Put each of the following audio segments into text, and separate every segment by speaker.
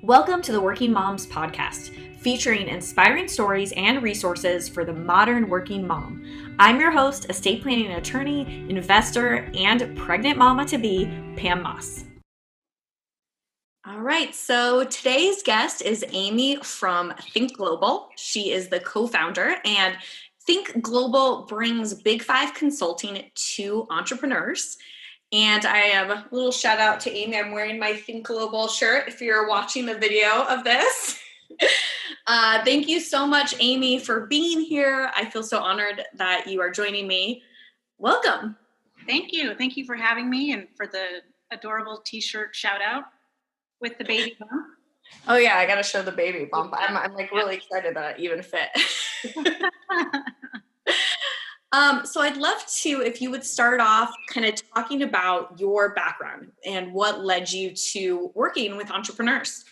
Speaker 1: Welcome to the Working Moms Podcast, featuring inspiring stories and resources for the modern working mom. I'm your host, estate planning attorney, investor, and pregnant mama-to-be, Pam Moss. All right, so today's guest is Amy from Think Global. She is the co-founder, and Think Global brings Big Five consulting to entrepreneurs. And I am a little shout out to Amy. I'm wearing my Think Global shirt if you're watching the video of this. Thank you so much, Amy, for being here. I feel so honored that you are joining me. Welcome.
Speaker 2: Thank you. Thank you for having me and for the adorable t-shirt shout out with the baby bump.
Speaker 1: Oh yeah, I got to show the baby bump. I'm like really excited that it even fit. So I'd love to, if you would start off kind of talking about your background and what led you to working with entrepreneurs.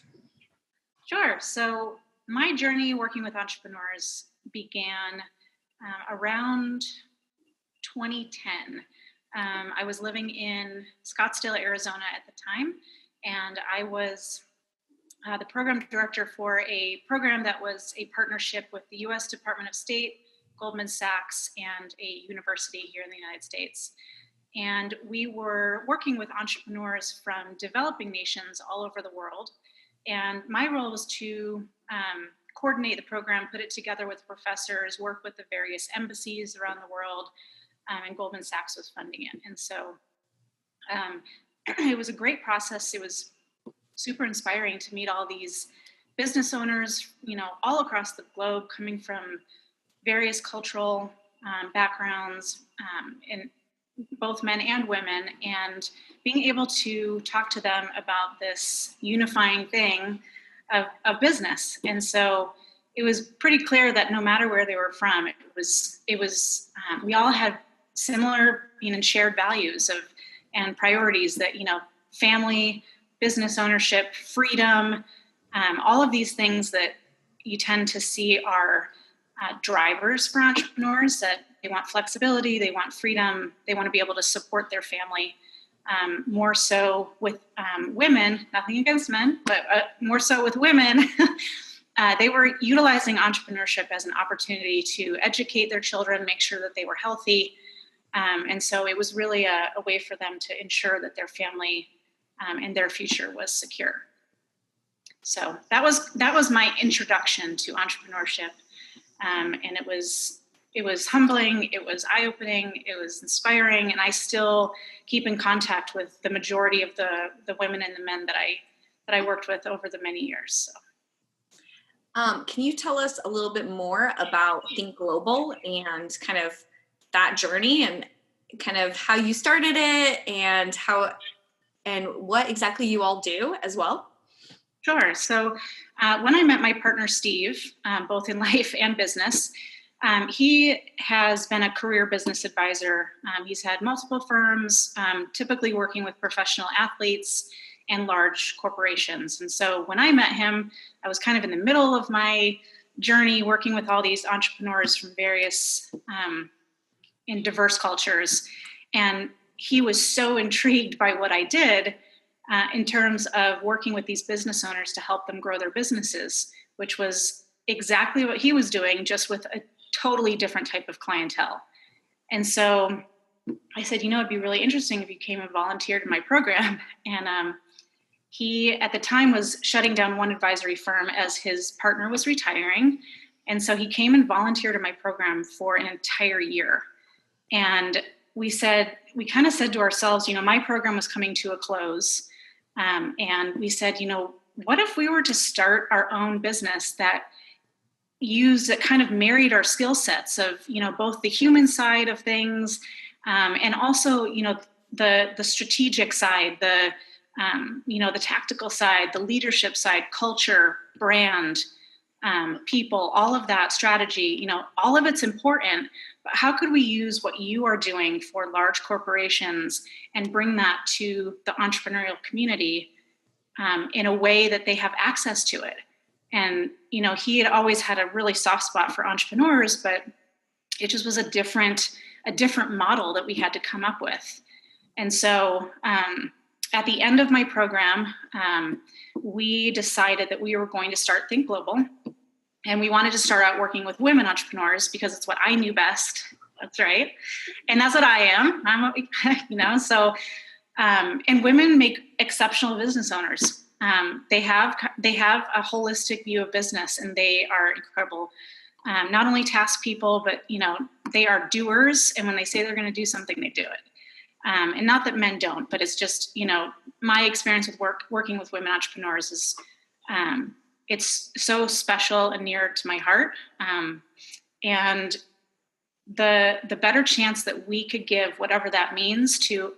Speaker 2: Sure. So my journey working with entrepreneurs began around 2010. I was living in Scottsdale, Arizona at the time, and I was the program director for a program that was a partnership with the U.S. Department of State, Goldman Sachs, and a university here in the United States. And we were working with entrepreneurs from developing nations all over the world. And my role was to coordinate the program, put it together with professors, work with the various embassies around the world, and Goldman Sachs was funding it. And so it was a great process. It was super inspiring to meet all these business owners, all across the globe, coming from various cultural backgrounds, in both men and women, and being able to talk to them about this unifying thing of business. And so it was pretty clear that no matter where they were from, it was we all had similar, shared values and priorities that, family, business ownership, freedom, all of these things that you tend to see are drivers for entrepreneurs, that they want flexibility, they want freedom, they want to be able to support their family. More so with women, nothing against men, but more so with women, they were utilizing entrepreneurship as an opportunity to educate their children, make sure that they were healthy. And so it was really a way for them to ensure that their family and their future was secure. So that was my introduction to entrepreneurship. And it was humbling, it was eye-opening, it was inspiring, and I still keep in contact with the majority of the women and the men that I worked with over the many years. So.
Speaker 1: Can you tell us a little bit more about Think Global and kind of that journey and kind of how you started it and what exactly you all do as well?
Speaker 2: Sure. So when I met my partner, Steve, both in life and business, he has been a career business advisor. He's had multiple firms, typically working with professional athletes and large corporations. And so when I met him, I was kind of in the middle of my journey working with all these entrepreneurs from various in diverse cultures. And he was so intrigued by what I did in terms of working with these business owners to help them grow their businesses, which was exactly what he was doing, just with a totally different type of clientele. And so I said, it'd be really interesting if you came and volunteered in my program. And he, at the time, was shutting down one advisory firm as his partner was retiring. And so he came and volunteered in my program for an entire year. And we kind of said to ourselves, my program was coming to a close. And we said, what if we were to start our own business that kind of married our skill sets of, both the human side of things, and also, the strategic side, the tactical side, the leadership side, culture, brand, people, all of that strategy, all of it's important, but how could we use what you are doing for large corporations and bring that to the entrepreneurial community in a way that they have access to it? And, he had always had a really soft spot for entrepreneurs, but it just was a different model that we had to come up with. And so at the end of my program, we decided that we were going to start Think Global. And we wanted to start out working with women entrepreneurs because it's what I knew best. That's right. And that's what I am. And women make exceptional business owners. They have a holistic view of business, and they are incredible. Not only task people, but, they are doers. And when they say they're going to do something, they do it. And not that men don't, but it's just, my experience with working with women entrepreneurs is, it's so special and near to my heart. And the better chance that we could give whatever that means to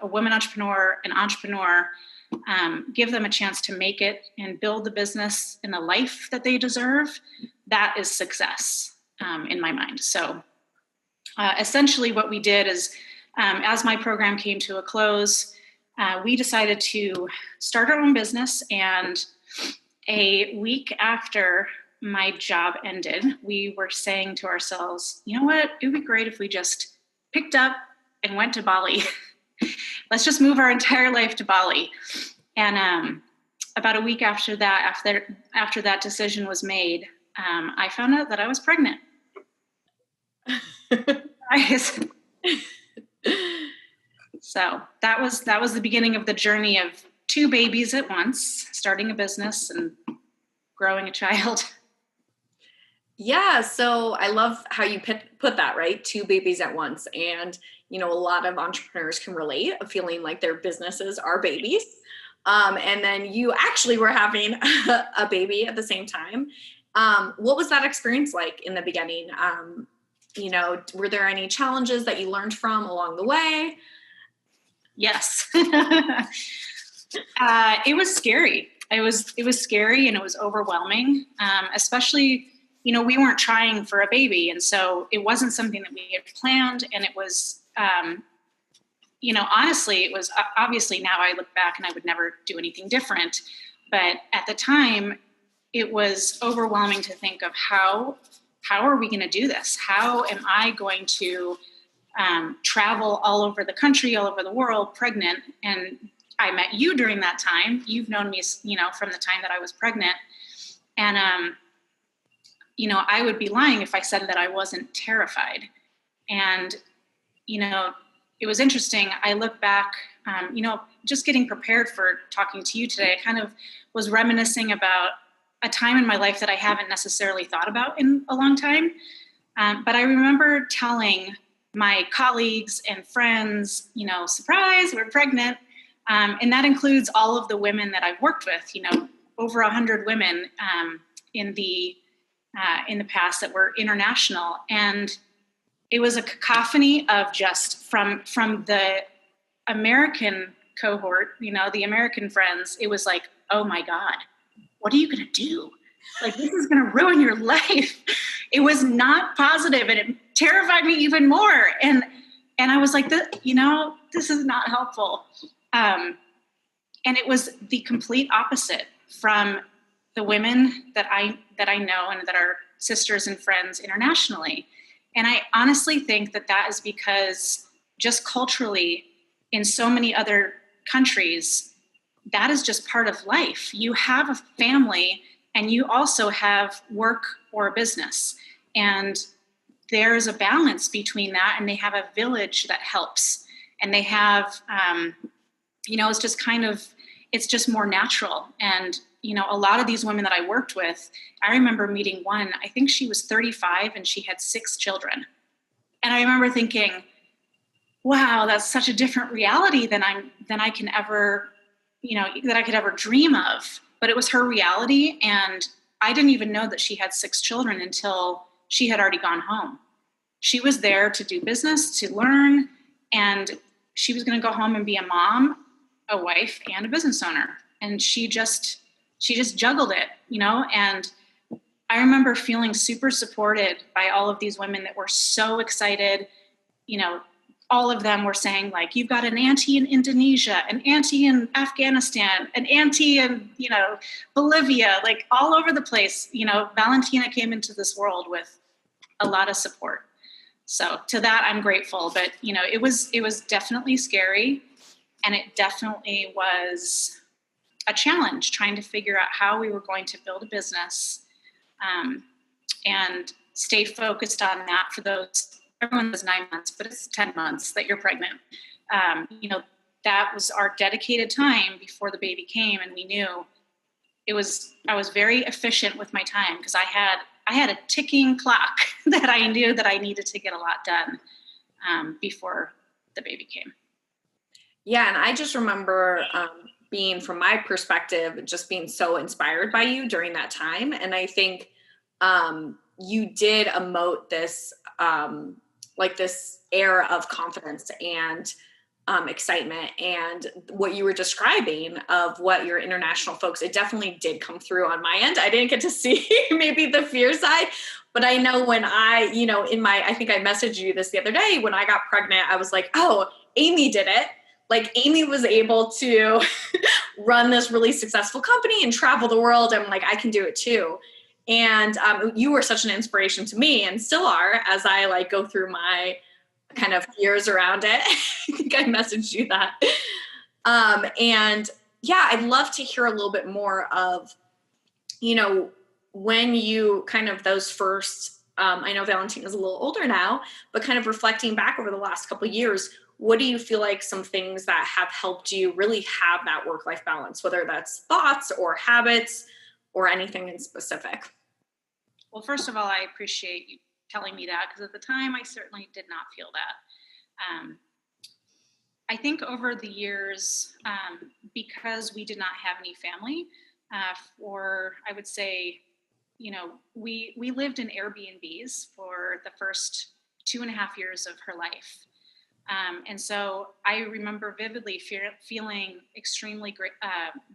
Speaker 2: a woman entrepreneur, an entrepreneur, give them a chance to make it and build the business and the life that they deserve, that is success in my mind. So essentially what we did is, as my program came to a close, we decided to start our own business. And a week after my job ended, we were saying to ourselves, you know what, it would be great if we just picked up and went to Bali. Let's just move our entire life to Bali. And about a week after that decision was made, I found out that I was pregnant. So that was the beginning of the journey of 2 babies at once, starting a business and growing a child.
Speaker 1: Yeah, so I love how you put that, right? 2 babies at once. And, a lot of entrepreneurs can relate of feeling like their businesses are babies. And then you actually were having a baby at the same time. What was that experience like in the beginning? Were there any challenges that you learned from along the way?
Speaker 2: Yes. It was scary. It was scary, and it was overwhelming, especially, we weren't trying for a baby. And so it wasn't something that we had planned. And it was, honestly, it was obviously, now I look back and I would never do anything different. But at the time, it was overwhelming to think of how are we going to do this? How am I going to travel all over the country, all over the world, pregnant? And I met you during that time. You've known me, from the time that I was pregnant. And, I would be lying if I said that I wasn't terrified. And, it was interesting. I look back, just getting prepared for talking to you today, I kind of was reminiscing about a time in my life that I haven't necessarily thought about in a long time. But I remember telling my colleagues and friends, surprise, we're pregnant. And that includes all of the women that I've worked with, over 100 women in the past that were international. And it was a cacophony of just from the American cohort, the American friends. It was like, oh my God, what are you going to do? Like, this is going to ruin your life. It was not positive, and it terrified me even more. And I was like, this is not helpful. And it was the complete opposite from the women that I know and that are sisters and friends internationally. And I honestly think that is because just culturally, in so many other countries, that is just part of life. You have a family, and you also have work or a business. And there's a balance between that, and they have a village that helps. And they have, it's just more natural. And, a lot of these women that I worked with, I remember meeting one, I think she was 35 and she had 6 children. And I remember thinking, wow, that's such a different reality than I can ever, that I could ever dream of. But it was her reality. And I didn't even know that she had 6 children until she had already gone home. She was there to do business, to learn, and she was going to go home and be a mom, a wife, and a business owner. And she just juggled it, and I remember feeling super supported by all of these women that were so excited. All of them were saying, like, you've got an auntie in Indonesia, an auntie in Afghanistan, an auntie in, Bolivia, like all over the place. Valentina came into this world with a lot of support. So to that, I'm grateful. But, it was definitely scary. And it definitely was a challenge trying to figure out how we were going to build a business and stay focused on that for those, everyone was 9 months, but it's 10 months that you're pregnant. That was our dedicated time before the baby came. And we knew I was very efficient with my time because I had a ticking clock that I knew that I needed to get a lot done before the baby came.
Speaker 1: Yeah. And I just remember being, from my perspective, just being so inspired by you during that time. And I think you did emote this, like this air of confidence and excitement, and what you were describing of what your international folks, it definitely did come through on my end. I didn't get to see maybe the fear side, but I know when I think I messaged you this the other day, when I got pregnant, I was like, oh, Amy did it. Like Amy was able to run this really successful company and travel the world. I'm like, I can do it too. And you were such an inspiration to me, and still are, as I like go through my kind of fears around it. I think I messaged you that. And yeah, I'd love to hear a little bit more of, when you kind of those first, I know Valentine is a little older now, but kind of reflecting back over the last couple of years, what do you feel like some things that have helped you really have that work-life balance, whether that's thoughts or habits or anything in specific?
Speaker 2: Well, first of all, I appreciate you telling me that, because at the time I certainly did not feel that. I think over the years, because we did not have any family, I would say, we lived in Airbnbs for the first 2.5 years of her life. And so I remember vividly feeling extremely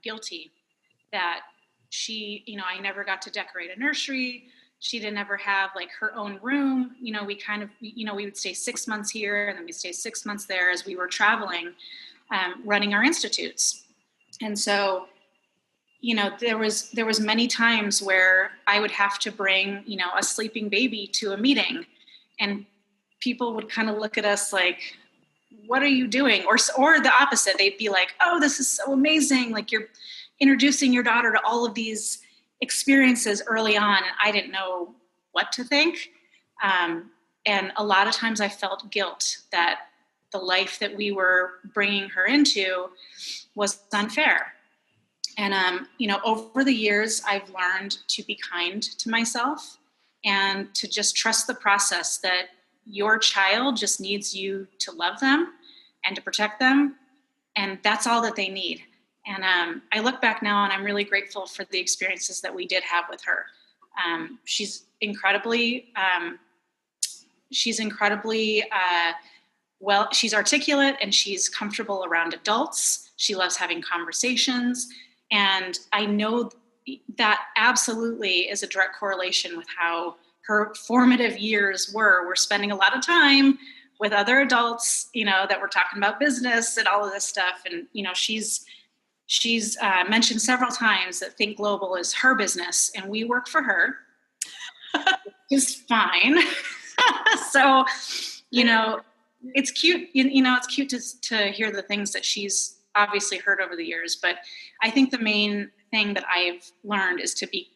Speaker 2: guilty that I never got to decorate a nursery. She didn't ever have like her own room. We kind of, we would stay 6 months here and then we'd stay 6 months there as we were traveling, running our institutes. And so, there was many times where I would have to bring, a sleeping baby to a meeting, and people would kind of look at us like, what are you doing? Or the opposite. They'd be like, oh, this is so amazing. Like, you're introducing your daughter to all of these experiences early on. And I didn't know what to think. And a lot of times I felt guilt that the life that we were bringing her into was unfair. And, over the years, I've learned to be kind to myself and to just trust the process that your child just needs you to love them and to protect them. And that's all that they need. And I look back now and I'm really grateful for the experiences that we did have with her. She's incredibly well, she's articulate and she's comfortable around adults. She loves having conversations. And I know that absolutely is a direct correlation with how her formative years were. We're spending a lot of time with other adults, that we're talking about business and all of this stuff. And, she's mentioned several times that Think Global is her business and we work for her. It's fine. So, it's cute, it's cute to hear the things that she's obviously heard over the years. But I think the main thing that I've learned is to be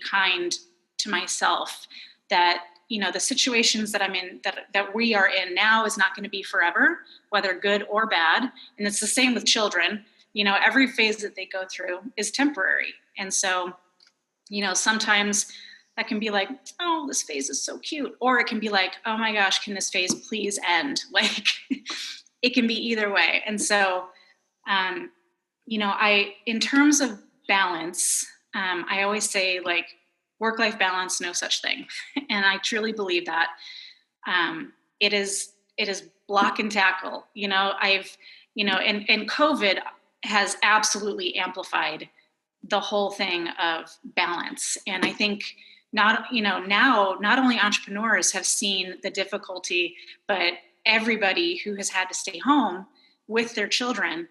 Speaker 2: kind to myself, that, the situations that I'm in, that we are in now is not going to be forever, whether good or bad. And it's the same with children. Every phase that they go through is temporary. And so, sometimes that can be like, oh, this phase is so cute. Or it can be like, oh my gosh, can this phase please end? Like, it can be either way. And so, in terms of balance, I always say, like, work-life balance, no such thing. And I truly believe that. It is block and tackle. And COVID has absolutely amplified the whole thing of balance. And I think now not only entrepreneurs have seen the difficulty, but everybody who has had to stay home with their children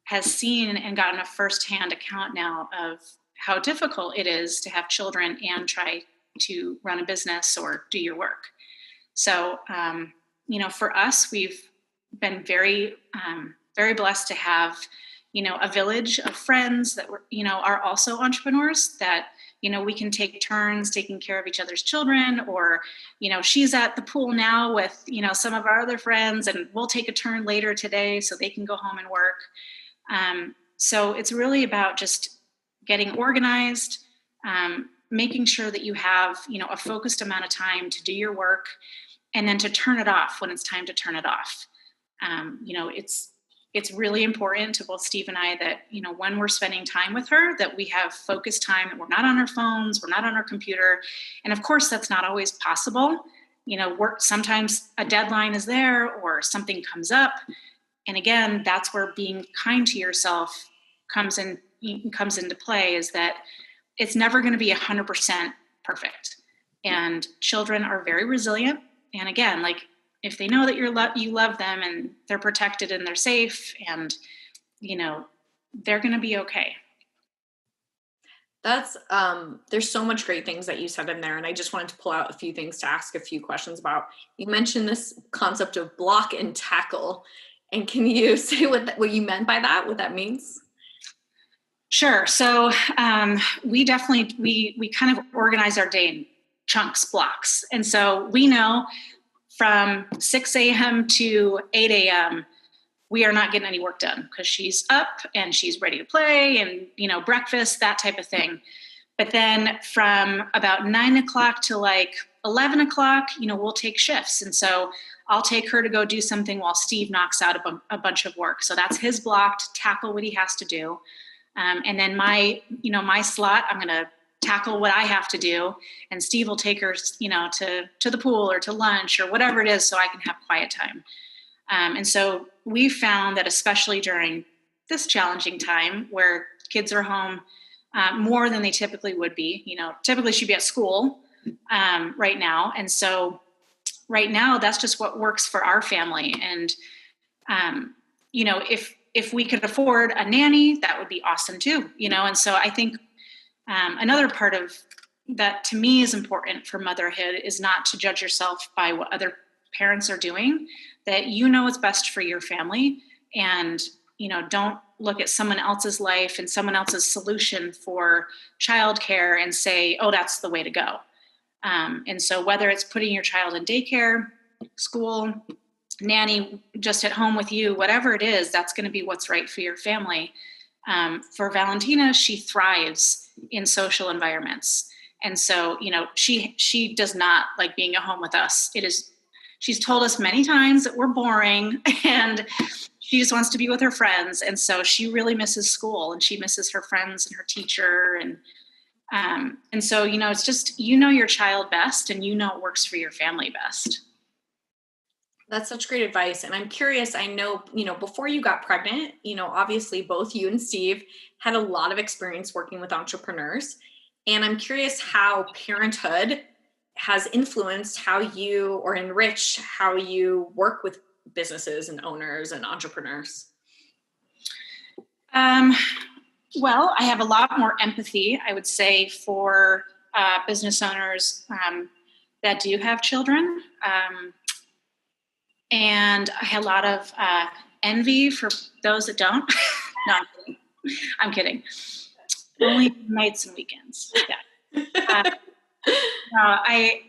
Speaker 2: has seen and gotten a firsthand account now of how difficult it is to have children and try to run a business or do your work. So, for us, we've been very very blessed to have, a village of friends that were, are also entrepreneurs that, we can take turns taking care of each other's children, or, she's at the pool now with, some of our other friends, and we'll take a turn later today so they can go home and work. So it's really about just getting organized, making sure that you have, a focused amount of time to do your work, and then to turn it off when it's time to turn it off. It's really important to both Steve and I that, when we're spending time with her, that we have focused time, that we're not on our phones, we're not on our computer. And of course, that's not always possible. Sometimes a deadline is there or something comes up. And again, that's where being kind to yourself comes into play, is that it's never going to be 100% perfect. And children are very resilient. And again, like, if they know that you love them and they're protected and they're safe, and, they're going to be okay.
Speaker 1: That's, there's so much great things that you said in there. And I just wanted to pull out a few things to ask a few questions about. You mentioned this concept of block and tackle. And can you say what you meant by that, what that means?
Speaker 2: Sure. So we definitely, we kind of organize our day in chunks, blocks. And so we know from 6 a.m. to 8 a.m., we are not getting any work done because she's up and she's ready to play and, breakfast, that type of thing. But then from about 9 o'clock to like 11 o'clock, we'll take shifts. And so I'll take her to go do something while Steve knocks out a bunch of work. So that's his block to tackle what he has to do. And then my slot, I'm going to tackle what I have to do, and Steve will take her, to the pool or to lunch or whatever it is, so I can have quiet time. And so we found that especially during this challenging time where kids are home more than they typically would be, typically she'd be at school right now. And so right now that's just what works for our family. And, if we could afford a nanny, that would be awesome too, And so I think another part of that to me is important for motherhood is not to judge yourself by what other parents are doing, that what's best for your family, and don't look at someone else's life and someone else's solution for childcare and say, oh, that's the way to go. And so whether it's putting your child in daycare, school, nanny, just at home with you, whatever it is, that's going to be what's right for your family. For Valentina, she thrives in social environments. And so, she does not like being at home with us. She's told us many times that we're boring and she just wants to be with her friends. And so she really misses school and she misses her friends and her teacher. And so, it's just, your child best and what works for your family best.
Speaker 1: That's such great advice. And I'm curious, I know, before you got pregnant, obviously both you and Steve had a lot of experience working with entrepreneurs. And I'm curious how parenthood has influenced how you, or enriched how you work with businesses and owners and entrepreneurs.
Speaker 2: Well, I have a lot more empathy, I would say, for business owners that do have children. And I had a lot of envy for those that don't. No, I'm kidding. Only nights and weekends. Yeah. I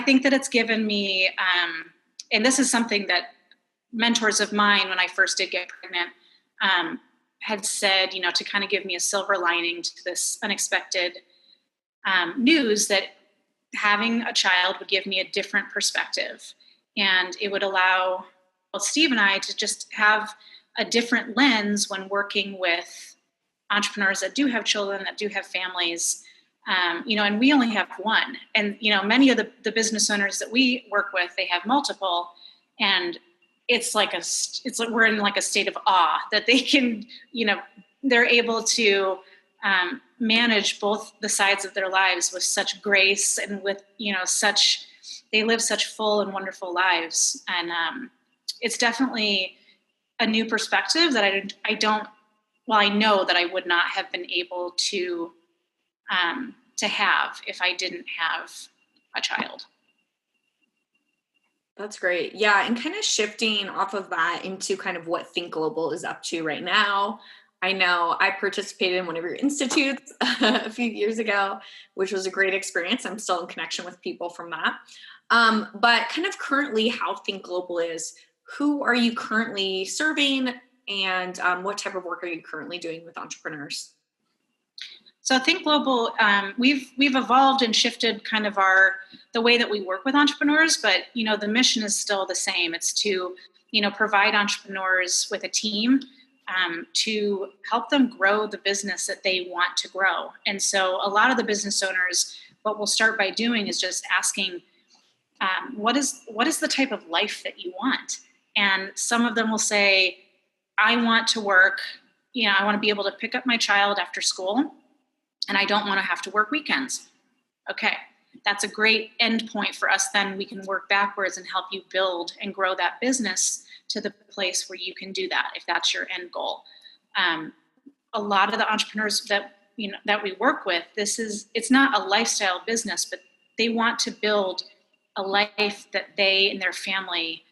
Speaker 2: think that it's given me, and this is something that mentors of mine when I first did get pregnant had said, to kind of give me a silver lining to this unexpected news, that having a child would give me a different perspective. And it would allow both Steve and I to just have a different lens when working with entrepreneurs that do have children, that do have families, and we only have one. And, many of the business owners that we work with, they have multiple. And it's like we're in like a state of awe that they can, they're able to manage both the sides of their lives with such grace and with, they live such full and wonderful lives. And it's definitely a new perspective that I know that I would not have been able to have if I didn't have a child.
Speaker 1: That's great. Yeah. And kind of shifting off of that into kind of what Think Global is up to right now. I know I participated in one of your institutes a few years ago, which was a great experience. I'm still in connection with people from that. But kind of currently, how Think Global is, who are you currently serving? And what type of work are you currently doing with entrepreneurs?
Speaker 2: So Think Global, we've evolved and shifted kind of the way that we work with entrepreneurs, but the mission is still the same. It's to provide entrepreneurs with a team to help them grow the business that they want to grow. And so a lot of the business owners, what we'll start by doing is just asking, what is the type of life that you want? And some of them will say, I want to work. I want to be able to pick up my child after school, and I don't want to have to work weekends. Okay, that's a great end point for us. Then we can work backwards and help you build and grow that business to the place where you can do that, if that's your end goal. A lot of the entrepreneurs that we work with, it's not a lifestyle business, but they want to build a life that they and their family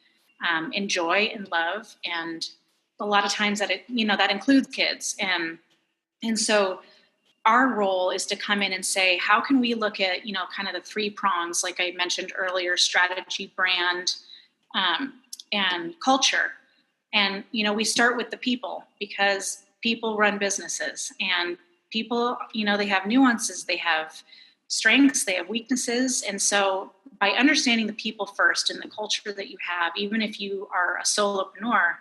Speaker 2: enjoy and love. And a lot of times that includes kids. And so our role is to come in and say, how can we look at, kind of the three prongs, like I mentioned earlier: strategy, brand, and culture. And, we start with the people, because people run businesses, and people, they have nuances, they have strengths, they have weaknesses. And so by understanding the people first and the culture that you have, even if you are a solopreneur,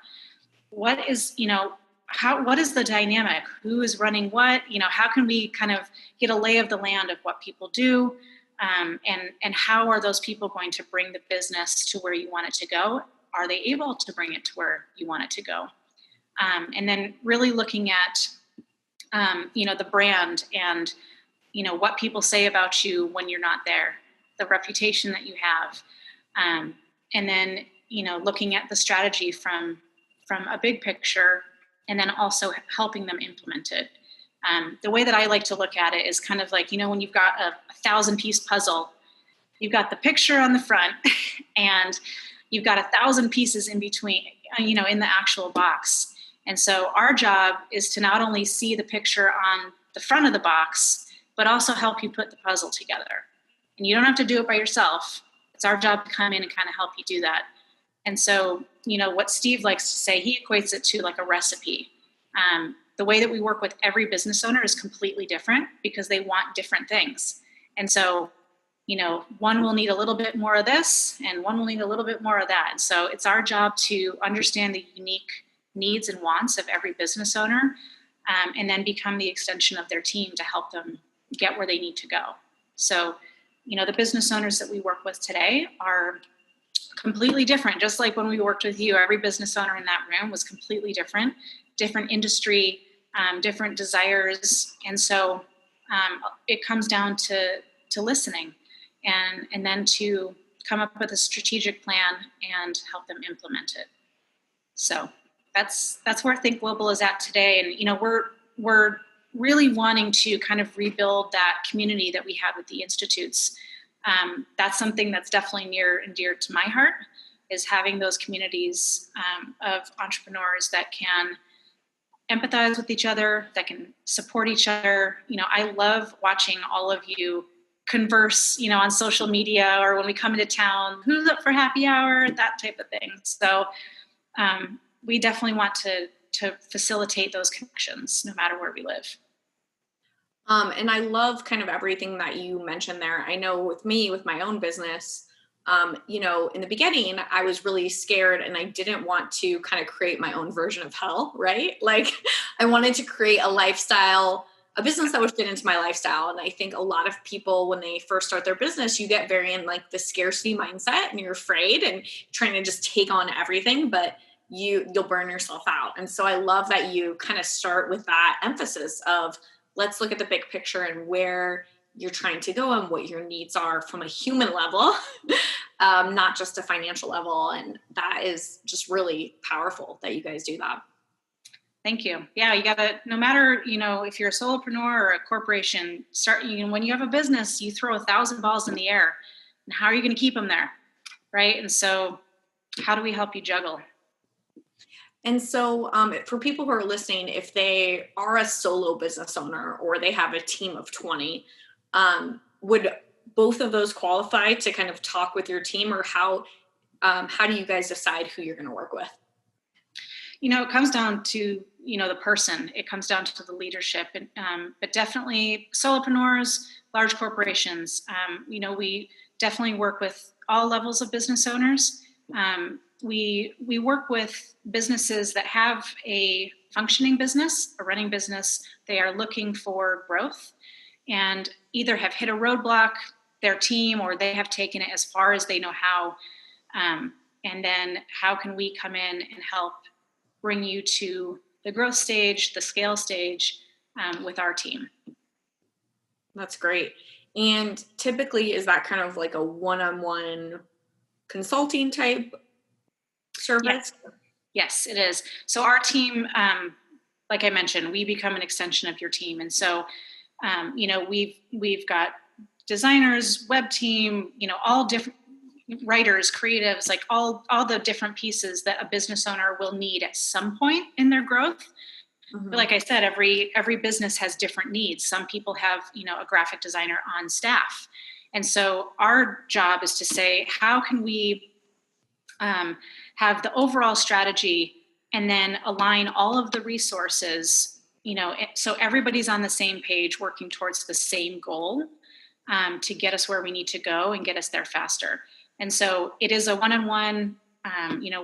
Speaker 2: what is the dynamic? Who is running what? How can we kind of get a lay of the land of what people do, and how are those people going to bring the business to where you want it to go? Are they able to bring it to where you want it to go? And then really looking at, the brand and, what people say about you when you're not there, the reputation that you have. And then, looking at the strategy from a big picture, and then also helping them implement it. The way that I like to look at it is kind of like, when you've got a 1,000-piece puzzle, you've got the picture on the front and you've got 1,000 pieces in between, in the actual box. And so our job is to not only see the picture on the front of the box, but also help you put the puzzle together. And you don't have to do it by yourself. It's our job to come in and kind of help you do that. And so, what Steve likes to say, he equates it to like a recipe. The way that we work with every business owner is completely different, because they want different things. And so, one will need a little bit more of this and one will need a little bit more of that. And so it's our job to understand the unique needs and wants of every business owner, and then become the extension of their team to help them get where they need to go. So, the business owners that we work with today are completely different. Just like when we worked with you, every business owner in that room was completely different industry, different desires. And so it comes down to listening and then to come up with a strategic plan and help them implement it. So that's where Think Global is at today. And, we're really wanting to kind of rebuild that community that we had with the institutes. That's something that's definitely near and dear to my heart, is having those communities of entrepreneurs that can empathize with each other, that can support each other. I love watching all of you converse, on social media, or when we come into town, who's up for happy hour, that type of thing. So we definitely want to facilitate those connections no matter where we live.
Speaker 1: And I love kind of everything that you mentioned there. I know with me, with my own business, in the beginning, I was really scared and I didn't want to kind of create my own version of hell, right? Like I wanted to create a business that would fit into my lifestyle. And I think a lot of people, when they first start their business, you get very in like the scarcity mindset and you're afraid and trying to just take on everything, but you'll burn yourself out. And so I love that you kind of start with that emphasis of, let's look at the big picture and where you're trying to go and what your needs are from a human level, not just a financial level. And that is just really powerful that you guys do that.
Speaker 2: Thank you. Yeah, you got to, no matter, if you're a solopreneur or a corporation, when you have a business, you throw 1,000 balls in the air. And how are you going to keep them there? right? And so how do we help you juggle?
Speaker 1: And so for people who are listening, if they are a solo business owner or they have a team of 20, would both of those qualify to kind of talk with your team, or how do you guys decide who you're going to work with?
Speaker 2: It comes down to, the person. It comes down to the leadership, but definitely solopreneurs, large corporations. We definitely work with all levels of business owners. We work with businesses that have a functioning business, a running business. They are looking for growth and either have hit a roadblock, their team, or they have taken it as far as they know how. And then how can we come in and help bring you to the growth stage, the scale stage, with our team?
Speaker 1: That's great. And typically, is that kind of like a one-on-one consulting type service?
Speaker 2: Yes, it is. So our team, like I mentioned, we become an extension of your team. And so, we've got designers, web team, all different writers, creatives, like all the different pieces that a business owner will need at some point in their growth.
Speaker 1: Mm-hmm.
Speaker 2: But like I said, every business has different needs. Some people have, a graphic designer on staff. And so our job is to say, how can we have the overall strategy and then align all of the resources, so everybody's on the same page working towards the same goal, to get us where we need to go and get us there faster. And so it is a one-on-one,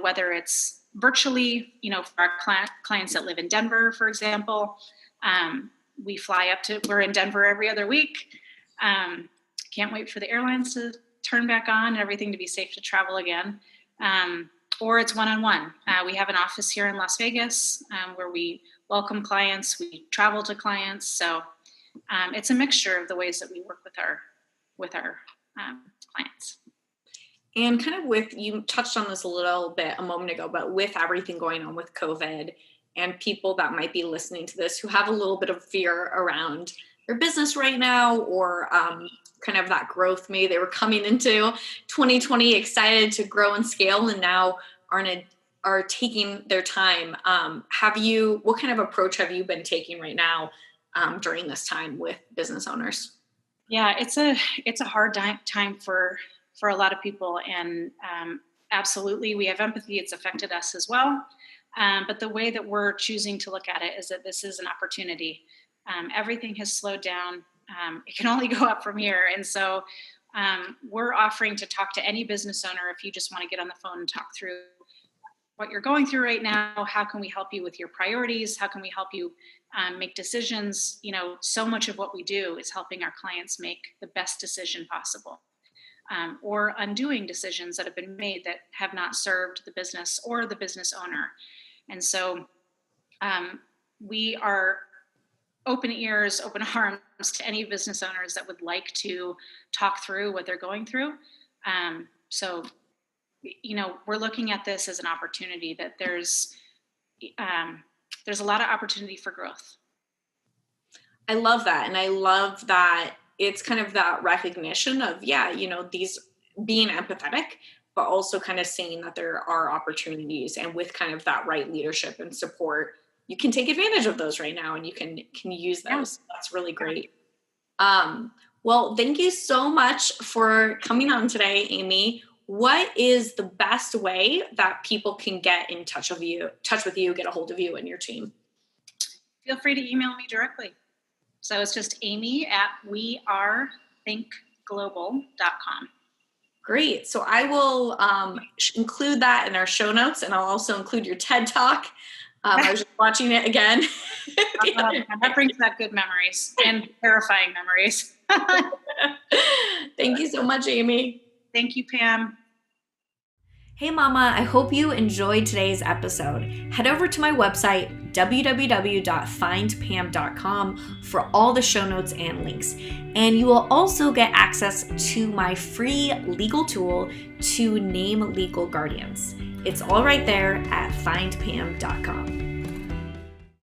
Speaker 2: whether it's virtually, for our clients that live in Denver, for example, we fly we're in Denver every other week. Can't wait for the airlines to turn back on and everything to be safe to travel again. Or it's one-on-one. We have an office here in Las Vegas, where we welcome clients, we travel to clients. So it's a mixture of the ways that we work with our clients.
Speaker 1: And kind of you touched on this a little bit a moment ago, but with everything going on with COVID and people that might be listening to this who have a little bit of fear around their business right now, or kind of that growth, maybe they were coming into 2020 excited to grow and scale and now are taking their time. What kind of approach have you been taking right now during this time with business owners?
Speaker 2: Yeah, it's a hard time for a lot of people. And absolutely, we have empathy. It's affected us as well. But the way that we're choosing to look at it is that this is an opportunity. Everything has slowed down. It can only go up from here. And so we're offering to talk to any business owner if you just want to get on the phone and talk through what you're going through right now. How can we help you with your priorities? How can we help you make decisions? So much of what we do is helping our clients make the best decision possible. Or undoing decisions that have been made that have not served the business or the business owner. And so we are open ears, open arms to any business owners that would like to talk through what they're going through. So we're looking at this as an opportunity that there's a lot of opportunity for growth.
Speaker 1: I love that. And I love that it's kind of that recognition of, these being empathetic, but also kind of seeing that there are opportunities, and with kind of that right leadership and support, you can take advantage of those right now and you can use those. Yeah. That's really great. Well, thank you so much for coming on today, Amy. What is the best way that people can get in touch with you, get a hold of you and your team?
Speaker 2: Feel free to email me directly. So it's just Amy at wearethinkglobal.com.
Speaker 1: Great. So I will include that in our show notes, and I'll also include your TED Talk. I was just watching it again.
Speaker 2: That brings back good memories and terrifying memories.
Speaker 1: Thank you so much, Amy.
Speaker 2: Thank you, Pam.
Speaker 1: Hey Mama, I hope you enjoyed today's episode. Head over to my website, www.findpam.com, for all the show notes and links. And you will also get access to my free legal tool to name legal guardians. It's all right there at findpam.com.